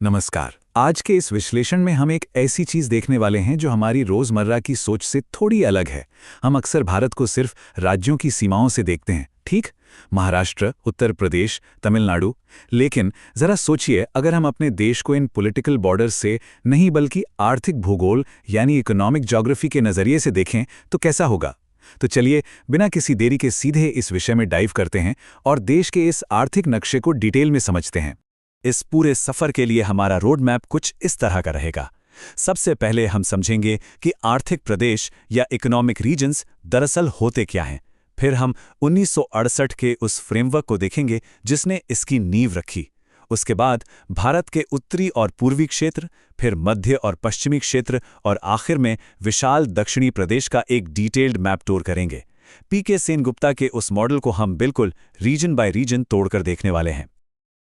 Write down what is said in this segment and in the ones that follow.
नमस्कार। आज के इस विश्लेषण में हम एक ऐसी चीज देखने वाले हैं जो हमारी रोजमर्रा की सोच से थोड़ी अलग है। हम अक्सर भारत को सिर्फ राज्यों की सीमाओं से देखते हैं, ठीक? महाराष्ट्र, उत्तर प्रदेश, तमिलनाडु। लेकिन जरा सोचिए, अगर हम अपने देश को इन पॉलिटिकल बॉर्डर्स से नहीं बल्कि आर्थिक भूगोल यानी इकोनॉमिक ज्योग्राफी के नजरिए से देखें तो कैसा होगा? तो चलिए, बिना किसी देरी के सीधे इस विषय में डाइव करते हैं और देश के इस आर्थिक नक्शे को डिटेल में समझते हैं। इस पूरे सफर के लिए हमारा रोड मैप कुछ इस तरह का रहेगा। सबसे पहले हम समझेंगे कि आर्थिक प्रदेश या इकोनॉमिक रीजन्स दरअसल होते क्या हैं। फिर हम 1968 के उस फ्रेमवर्क को देखेंगे जिसने इसकी नींव रखी। उसके बाद भारत के उत्तरी और पूर्वी क्षेत्र, फिर मध्य और पश्चिमी क्षेत्र और आखिर में विशाल दक्षिणी प्रदेश का एक डिटेल्ड मैप टूर करेंगे। पीके सेनगुप्ता के उस मॉडल को हम बिल्कुल रीजन बाय रीजन तोड़कर देखने वाले हैं।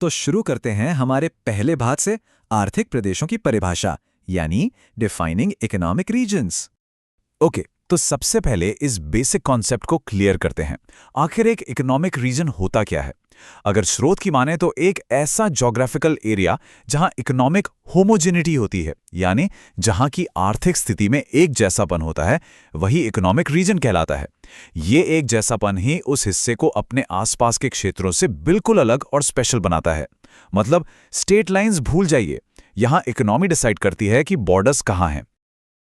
तो शुरू करते हैं हमारे पहले भाग से, आर्थिक प्रदेशों की परिभाषा यानी डिफाइनिंग इकोनॉमिक रीजन्स। ओके, तो सबसे पहले इस बेसिक कॉन्सेप्ट को क्लियर करते हैं। आखिर एक इकोनॉमिक रीजन होता क्या है? अगर स्रोत की माने तो एक ऐसा ज्योग्राफिकल एरिया जहां इकोनॉमिक होमोजेनिटी होती है, यानी जहां की आर्थिक स्थिति में एक जैसापन होता है, वही इकोनॉमिक रीजन कहलाता है। ये एक जैसापन ही उस हिस्से को अपने आसपास के क्षेत्रों से बिल्कुल अलग और स्पेशल बनाता है। मतलब स्टेट लाइंस भूल जाइए, यहां इकोनॉमी डिसाइड करती है कि बॉर्डर्स कहां हैं।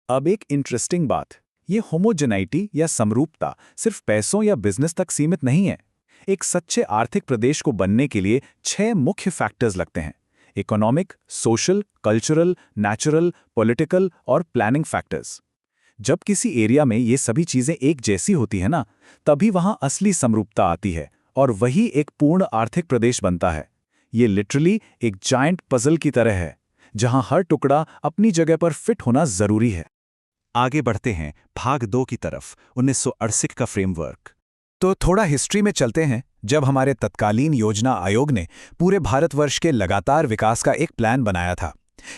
अब एक इंटरेस्टिंग बात, ये होमोजेनाइटी या समरूपता सिर्फ पैसों या बिजनेस तक सीमित नहीं है। एक सच्चे आर्थिक प्रदेश को बनने के लिए 6 मुख्य फैक्टर्स लगते हैं: economic, social, cultural, natural, political और प्लानिंग फैक्टर्स। जब किसी एरिया में ये सभी चीजें एक जैसी होती है ना, तभी वहां असली समरूपता आती है और वही एक पूर्ण आर्थिक प्रदेश बनता है। ये लिटरली एक जायंट पजल की तरह है, जहां हर टुकड़ा अपनी जगह पर फिट होना जरूरी है। आगे बढ़ते हैं भाग 2 की तरफ, 1968 का फ्रेमवर्क। तो थोड़ा हिस्ट्री में चलते हैं, जब हमारे तत्कालीन योजना आयोग ने पूरे भारतवर्ष के लगातार विकास का एक प्लान बनाया था।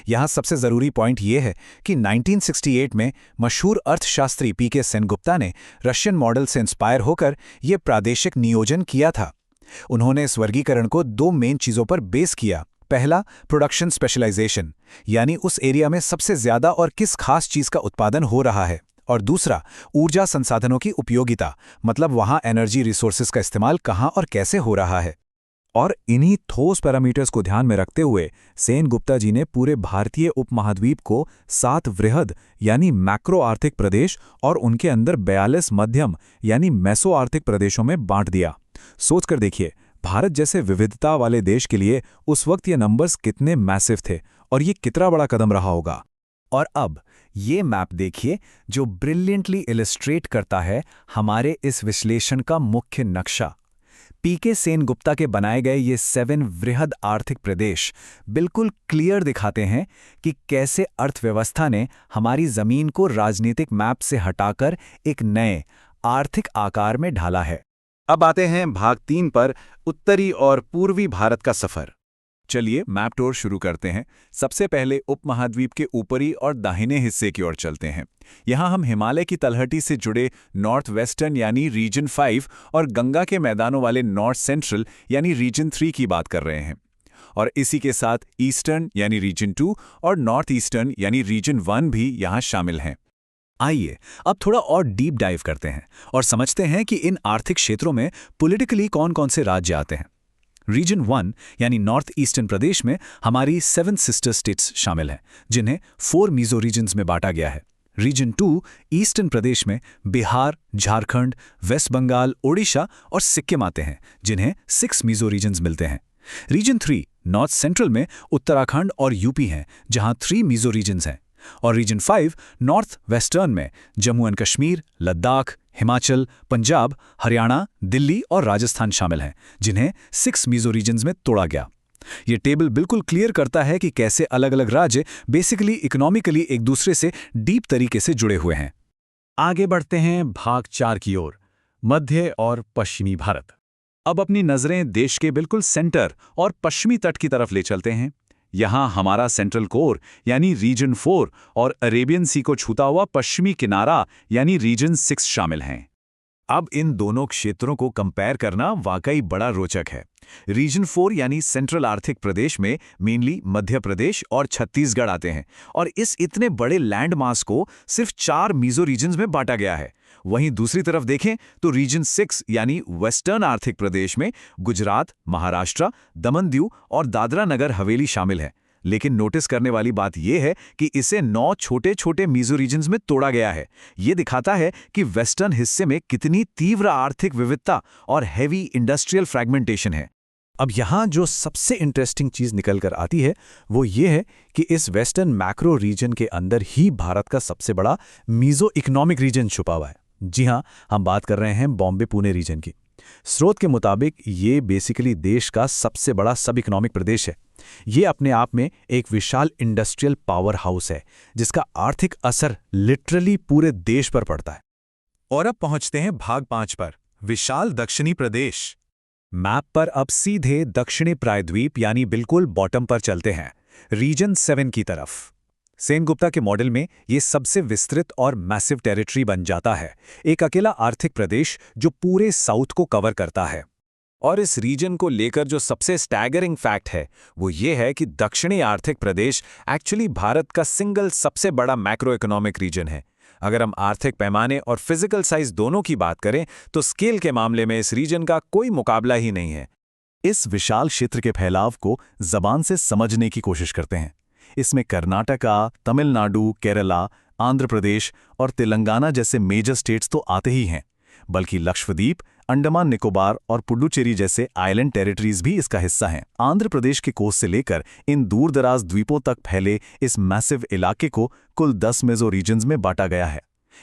यहाँ सबसे ज़रूरी पॉइंट ये है कि 1968 में मशहूर अर्थशास्त्री पीके सेनगुप्ता ने रशियन मॉडल से इंस्पायर होकर ये प्रादेशिक नियोजन किया था। उन्होंने इस वर्गीकरण को 2 मेन चीज़ों पर बेस किया। पहला, प्रोडक्शन स्पेशलाइजेशन, यानी उस एरिया में सबसे ज़्यादा और किस खास चीज़ का उत्पादन हो रहा है। और दूसरा, ऊर्जा संसाधनों की उपयोगिता, मतलब वहाँ एनर्जी रिसोर्सेज का इस्तेमाल कहाँ और कैसे हो रहा है। और इन्हीं ठोस पैरामीटर्स को ध्यान में रखते हुए सेनगुप्ता जी ने पूरे भारतीय उपमहाद्वीप को 7 वृहद यानी मैक्रो आर्थिक प्रदेश और उनके अंदर 42 मध्यम यानी मेसो आर्थिक प्रदेशों में बांट दिया। सोचकर देखिए, भारत जैसे विविधता वाले देश के लिए उस वक्त ये नंबर्स कितने मैसिव थे और ये कितना बड़ा कदम रहा होगा। और अब ये मैप देखिए जो ब्रिलियंटली इलस्ट्रेट करता है हमारे इस विश्लेषण का मुख्य नक्शा। पीके सेनगुप्ता के बनाए गए ये 7 वृहद आर्थिक प्रदेश बिल्कुल क्लियर दिखाते हैं कि कैसे अर्थव्यवस्था ने हमारी जमीन को राजनीतिक मैप से हटाकर एक नए आर्थिक आकार में ढाला है। अब आते हैं भाग 3 पर, उत्तरी और पूर्वी भारत का सफर। चलिए मैप टूर शुरू करते हैं। सबसे पहले उपमहाद्वीप के ऊपरी और दाहिने हिस्से की ओर चलते हैं। यहाँ हम हिमालय की तलहटी से जुड़े नॉर्थ वेस्टर्न यानी रीजन 5 और गंगा के मैदानों वाले नॉर्थ सेंट्रल यानी रीजन 3 की बात कर रहे हैं। और इसी के साथ ईस्टर्न यानी रीजन 2 और नॉर्थ ईस्टर्न यानी रीजन 1 भी यहाँ शामिल हैं। आइए अब थोड़ा और डीप डाइव करते हैं और समझते हैं कि इन आर्थिक क्षेत्रों में पॉलिटिकली कौन-कौन से राज्य आते हैं। रीजन 1 यानी नॉर्थ ईस्टर्न प्रदेश में हमारी 7 सिस्टर स्टेट्स शामिल हैं, जिन्हें 4 मीजो रीजन्स में बांटा गया है। रीजन 2 ईस्टर्न प्रदेश में बिहार, झारखंड, वेस्ट बंगाल, ओडिशा और सिक्किम आते हैं, जिन्हें 6 मीजो रीजन्स मिलते हैं। रीजन 3 नॉर्थ सेंट्रल में उत्तराखंड और यूपी हैं, जहां 3 मीजो रीजन्स हैं। और रीजन 5 नॉर्थ वेस्टर्न में जम्मू एंड कश्मीर, लद्दाख, हिमाचल, पंजाब, हरियाणा, दिल्ली और राजस्थान शामिल हैं, जिन्हें 6 मीजो रीजन्स में तोड़ा गया। ये टेबल बिल्कुल क्लियर करता है कि कैसे अलग-अलग राज्य बेसिकली इकोनॉमिकली एक दूसरे से डीप तरीके से जुड़े हुए हैं। आगे बढ़ते हैं भाग 4 की ओर, मध्य और पश्चिमी भारत। अब अपनी नजरें देश के बिल्कुल सेंटर और पश्चिमी तट की तरफ ले चलते हैं। यहाँ हमारा सेंट्रल कोर यानी रीजन 4 और अरेबियन सी को छूता हुआ पश्चिमी किनारा यानी रीजन 6 शामिल हैं। अब इन दोनों क्षेत्रों को कंपेयर करना वाकई बड़ा रोचक है। रीजन 4 यानी सेंट्रल आर्थिक प्रदेश में मेनली मध्य प्रदेश और छत्तीसगढ़ आते हैं, और इस इतने बड़े लैंड मास को सिर्फ 4 मीजो रीजन्स में बांटा गया है। वहीं दूसरी तरफ देखें तो रीजन 6 यानी वेस्टर्न आर्थिक प्रदेश में गुजरात, महाराष्ट्र, दमन दीव और दादरा नगर हवेली शामिल है। लेकिन नोटिस करने वाली बात यह है कि इसे 9 छोटे छोटे मीजो रीजन्स में तोड़ा गया है। ये दिखाता है कि वेस्टर्न हिस्से में कितनी तीव्र आर्थिक विविधता और हैवी इंडस्ट्रियल फ्रैगमेंटेशन है। अब यहाँ जो सबसे इंटरेस्टिंग चीज़ निकल कर आती है वो ये है कि इस वेस्टर्न मैक्रो रीजन के अंदर ही भारत का सबसे बड़ा मीजो इकोनॉमिक रीजन छुपा हुआ है। जी हाँ, हम बात कर रहे हैं बॉम्बे पुणे रीजन की। स्रोत के मुताबिक ये बेसिकली देश का सबसे बड़ा सब इकोनॉमिक प्रदेश है। ये अपने आप में एक विशाल इंडस्ट्रियल पावर हाउस है जिसका आर्थिक असर लिटरली पूरे देश पर पड़ता है। और अब पहुंचते हैं भाग 5 पर, विशाल दक्षिणी प्रदेश। मैप पर अब सीधे दक्षिणी प्रायद्वीप यानी बिल्कुल बॉटम पर चलते हैं, रीजन 7 की तरफ। सेनगुप्ता के मॉडल में ये सबसे विस्तृत और मैसिव टेरिटरी बन जाता है, एक अकेला आर्थिक प्रदेश जो पूरे साउथ को कवर करता है। और इस रीजन को लेकर जो सबसे स्टैगरिंग फैक्ट है वो ये है कि दक्षिणी आर्थिक प्रदेश एक्चुअली भारत का सिंगल सबसे बड़ा मैक्रो इकोनॉमिक रीजन है। अगर हम आर्थिक पैमाने और फिजिकल साइज दोनों की बात करें तो स्केल के मामले में इस रीजन का कोई मुकाबला ही नहीं है। इस विशाल क्षेत्र के फैलाव को जबान से समझने की कोशिश करते हैं। इसमें कर्नाटका, तमिलनाडु, केरला, आंध्र प्रदेश और तेलंगाना जैसे मेजर स्टेट्स तो आते ही हैं, बल्कि लक्षद्वीप, अंडमान निकोबार और पुडुचेरी जैसे आइलैंड टेरिटरीज भी इसका हिस्सा हैं। आंध्र प्रदेश के कोस्ट से लेकर इन दूरदराज द्वीपों तक फैले इस मैसिव इलाके को कुल 10 मेजो रीजन्स में बांटा गया है।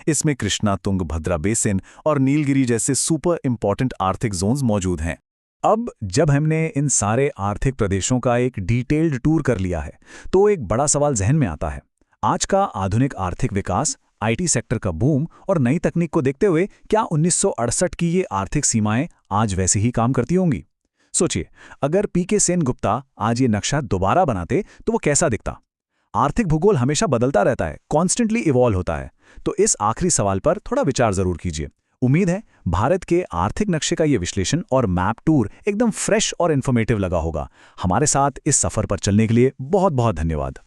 इसमें कृष्णा, तुंगभद्रा बेसिन और नीलगिरी जैसे सुपर इंपॉर्टेंट आर्थिक जोन्स मौजूद हैं। अब जब हमने इन सारे आर्थिक प्रदेशों का एक डिटेल्ड टूर कर लिया है तो एक बड़ा सवाल जहन में आता है। आज का आधुनिक आर्थिक विकास, आईटी सेक्टर का बूम और नई तकनीक को देखते हुए क्या 1968 की ये आर्थिक सीमाएं आज वैसे ही काम करती होंगी? सोचिए, अगर पीके सेनगुप्ता आज ये नक्शा दोबारा बनाते तो वो कैसा दिखता? आर्थिक भूगोल हमेशा बदलता रहता है, कॉन्स्टेंटली इवॉल्व होता है। तो इस आखिरी सवाल पर थोड़ा विचार जरूर कीजिए। उम्मीद है भारत के आर्थिक नक्शे का ये विश्लेषण और मैप टूर एकदम फ्रेश और इन्फॉर्मेटिव लगा होगा। हमारे साथ इस सफर पर चलने के लिए बहुत बहुत धन्यवाद।